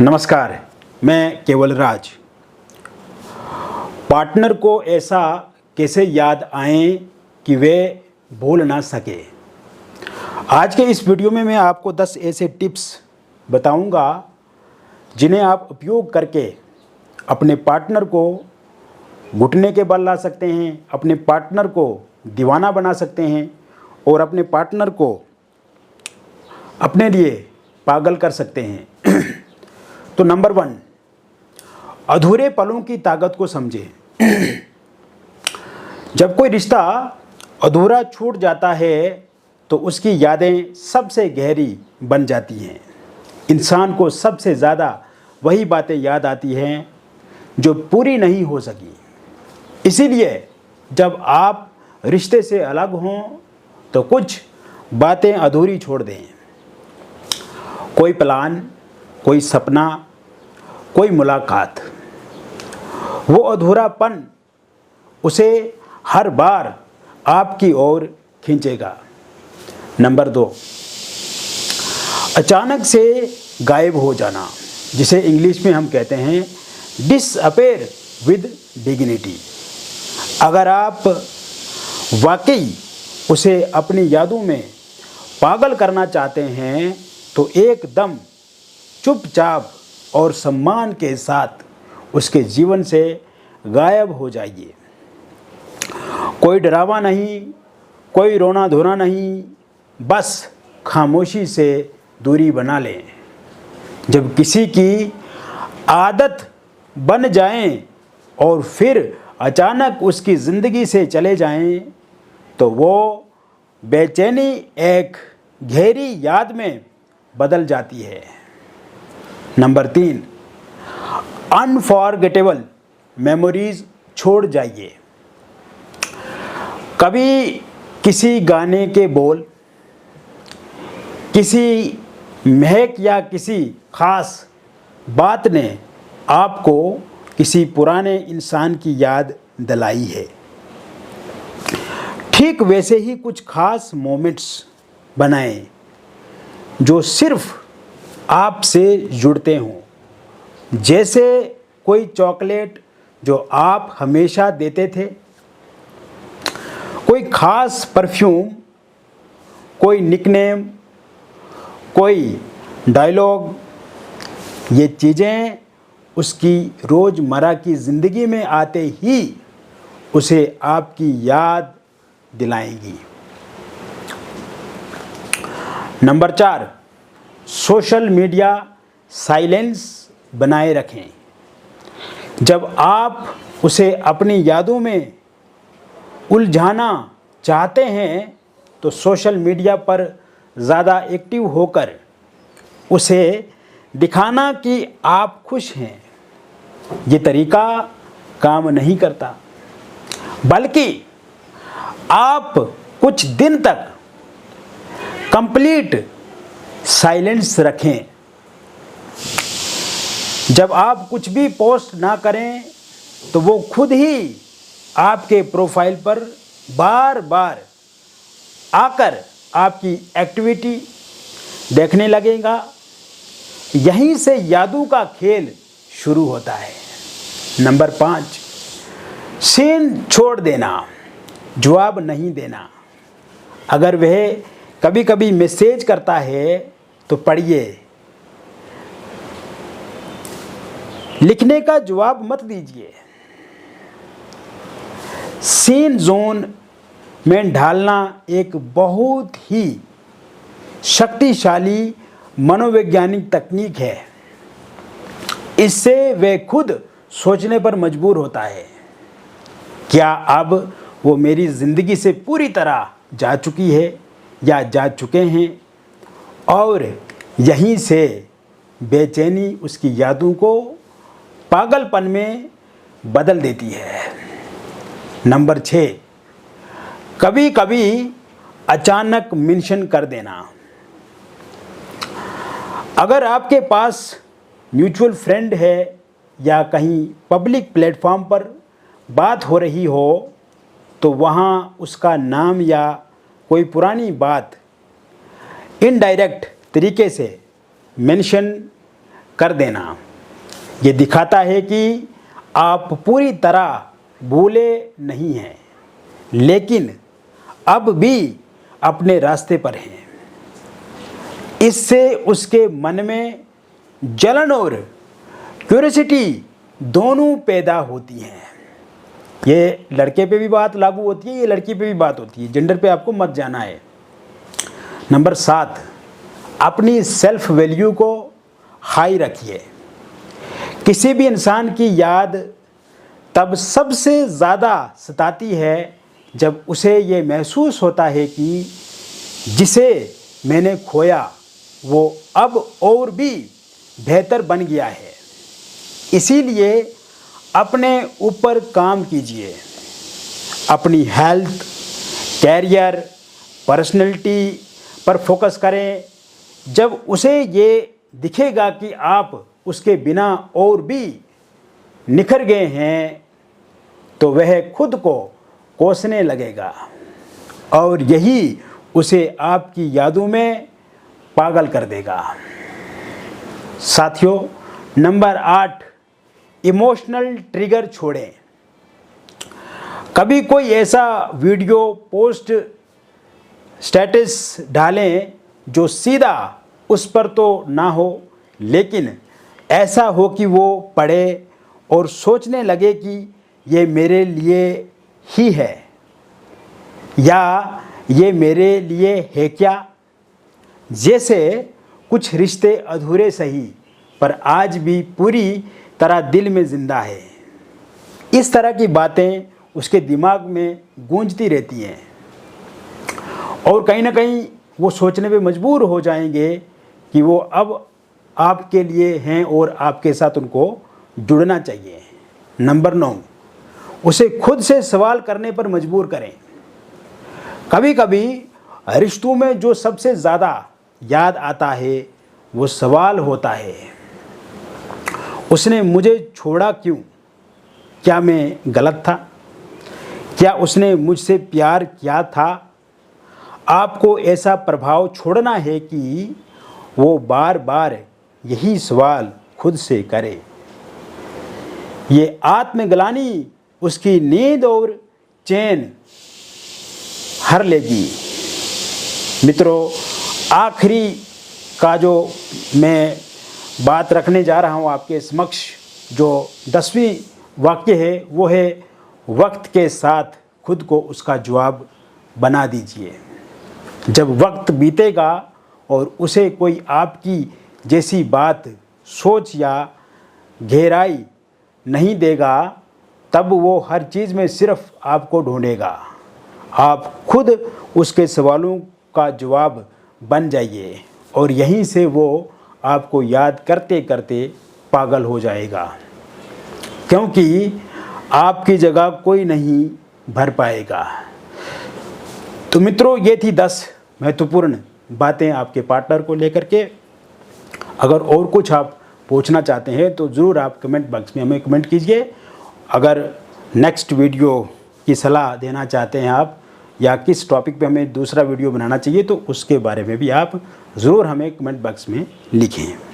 नमस्कार, मैं केवल राज। पार्टनर को ऐसा कैसे याद आए कि वे भूल ना सके। आज के इस वीडियो में मैं आपको 10 ऐसे टिप्स बताऊंगा जिन्हें आप उपयोग करके अपने पार्टनर को घुटने के बल ला सकते हैं, अपने पार्टनर को दीवाना बना सकते हैं और अपने पार्टनर को अपने लिए पागल कर सकते हैं। तो नंबर 1, अधूरे पलों की ताकत को समझें। जब कोई रिश्ता अधूरा छूट जाता है तो उसकी यादें सबसे गहरी बन जाती हैं। इंसान को सबसे ज़्यादा वही बातें याद आती हैं जो पूरी नहीं हो सकी। इसीलिए जब आप रिश्ते से अलग हों तो कुछ बातें अधूरी छोड़ दें। कोई प्लान, कोई सपना, कोई मुलाकात, वो अधूरापन उसे हर बार आपकी ओर खींचेगा। नंबर 2, अचानक से गायब हो जाना, जिसे इंग्लिश में हम कहते हैं डिसअपेयर विद डिग्निटी। अगर आप वाकई उसे अपनी यादों में पागल करना चाहते हैं तो एकदम चुपचाप और सम्मान के साथ उसके जीवन से गायब हो जाइए। कोई डरावा नहीं, कोई रोना धोना नहीं, बस खामोशी से दूरी बना लें। जब किसी की आदत बन जाएं और फिर अचानक उसकी ज़िंदगी से चले जाएं तो वो बेचैनी एक गहरी याद में बदल जाती है। नंबर 3, अनफॉरगेटेबल मेमोरीज छोड़ जाइए। कभी किसी गाने के बोल, किसी महक या किसी खास बात ने आपको किसी पुराने इंसान की याद दिलाई है। ठीक वैसे ही कुछ खास मोमेंट्स बनाएं जो सिर्फ आपसे जुड़ते हों। जैसे कोई चॉकलेट जो आप हमेशा देते थे, कोई खास परफ्यूम, कोई निकनेम, कोई डायलॉग। ये चीज़ें उसकी रोज़मर्रा की ज़िंदगी में आते ही उसे आपकी याद दिलाएंगी। नंबर 4, सोशल मीडिया साइलेंस बनाए रखें। जब आप उसे अपनी यादों में उलझाना चाहते हैं तो सोशल मीडिया पर ज़्यादा एक्टिव होकर उसे दिखाना कि आप खुश हैं, ये तरीका काम नहीं करता। बल्कि आप कुछ दिन तक कंप्लीट साइलेंस रखें। जब आप कुछ भी पोस्ट ना करें तो वो खुद ही आपके प्रोफाइल पर बार बार आकर आपकी एक्टिविटी देखने लगेगा। यहीं से यादों का खेल शुरू होता है। नंबर 5, सीन छोड़ देना, जवाब नहीं देना। अगर वह कभी कभी मैसेज करता है तो पढ़िए, लिखने का जवाब मत दीजिए। सीन जोन में ढालना एक बहुत ही शक्तिशाली मनोवैज्ञानिक तकनीक है। इससे वह खुद सोचने पर मजबूर होता है, क्या अब वो मेरी ज़िंदगी से पूरी तरह जा चुकी है या जा चुके हैं, और यहीं से बेचैनी उसकी यादों को पागलपन में बदल देती है। नंबर 6, कभी कभी अचानक मेंशन कर देना। अगर आपके पास म्यूचुअल फ्रेंड है या कहीं पब्लिक प्लेटफॉर्म पर बात हो रही हो तो वहाँ उसका नाम या कोई पुरानी बात इनडायरेक्ट तरीके से मेंशन कर देना। ये दिखाता है कि आप पूरी तरह भूले नहीं हैं, लेकिन अब भी अपने रास्ते पर हैं। इससे उसके मन में जलन और क्यूरियोसिटी दोनों पैदा होती हैं। ये लड़के पे भी बात लागू होती है, ये लड़की पे भी बात होती है, जेंडर पे आपको मत जाना है। नंबर 7, अपनी सेल्फ वैल्यू को हाई रखिए। किसी भी इंसान की याद तब सबसे ज़्यादा सताती है जब उसे ये महसूस होता है कि जिसे मैंने खोया वो अब और भी बेहतर बन गया है। इसीलिए अपने ऊपर काम कीजिए, अपनी हेल्थ, कैरियर, पर्सनैलिटी पर फोकस करें। जब उसे ये दिखेगा कि आप उसके बिना और भी निखर गए हैं तो वह खुद को कोसने लगेगा और यही उसे आपकी यादों में पागल कर देगा। साथियों, नंबर 8, इमोशनल ट्रिगर छोड़ें। कभी कोई ऐसा वीडियो पोस्ट स्टेटस डालें जो सीधा उस पर तो ना हो, लेकिन ऐसा हो कि वो पढ़े और सोचने लगे कि ये मेरे लिए ही है या ये मेरे लिए है क्या। जैसे कुछ रिश्ते अधूरे सही पर आज भी पूरी तरह दिल में ज़िंदा है। इस तरह की बातें उसके दिमाग में गूंजती रहती हैं और कहीं ना कहीं वो सोचने पे मजबूर हो जाएंगे कि वो अब आपके लिए हैं और आपके साथ उनको जुड़ना चाहिए। नंबर 9, उसे खुद से सवाल करने पर मजबूर करें। कभी कभी रिश्तों में जो सबसे ज़्यादा याद आता है वो सवाल होता है, उसने मुझे छोड़ा क्यों? क्या मैं गलत था? क्या उसने मुझसे प्यार किया था? आपको ऐसा प्रभाव छोड़ना है कि वो बार बार यही सवाल खुद से करे। ये आत्मग्लानि उसकी नींद और चैन हर लेगी। मित्रों, आखिरी का जो मैं बात रखने जा रहा हूँ आपके समक्ष, जो 10वीं वाक्य है वो है, वक्त के साथ खुद को उसका जवाब बना दीजिए। जब वक्त बीतेगा और उसे कोई आपकी जैसी बात, सोच या गहराई नहीं देगा, तब वो हर चीज़ में सिर्फ आपको ढूंढेगा। आप खुद उसके सवालों का जवाब बन जाइए और यहीं से वो आपको याद करते करते पागल हो जाएगा, क्योंकि आपकी जगह कोई नहीं भर पाएगा। तो मित्रों, ये थी 10 महत्वपूर्ण बातें आपके पार्टनर को लेकर के। अगर और कुछ आप पूछना चाहते हैं तो ज़रूर आप कमेंट बॉक्स में हमें कमेंट कीजिए। अगर नेक्स्ट वीडियो की सलाह देना चाहते हैं आप, या किस टॉपिक पे हमें दूसरा वीडियो बनाना चाहिए, तो उसके बारे में भी आप ज़रूर हमें कमेंट बॉक्स में लिखें।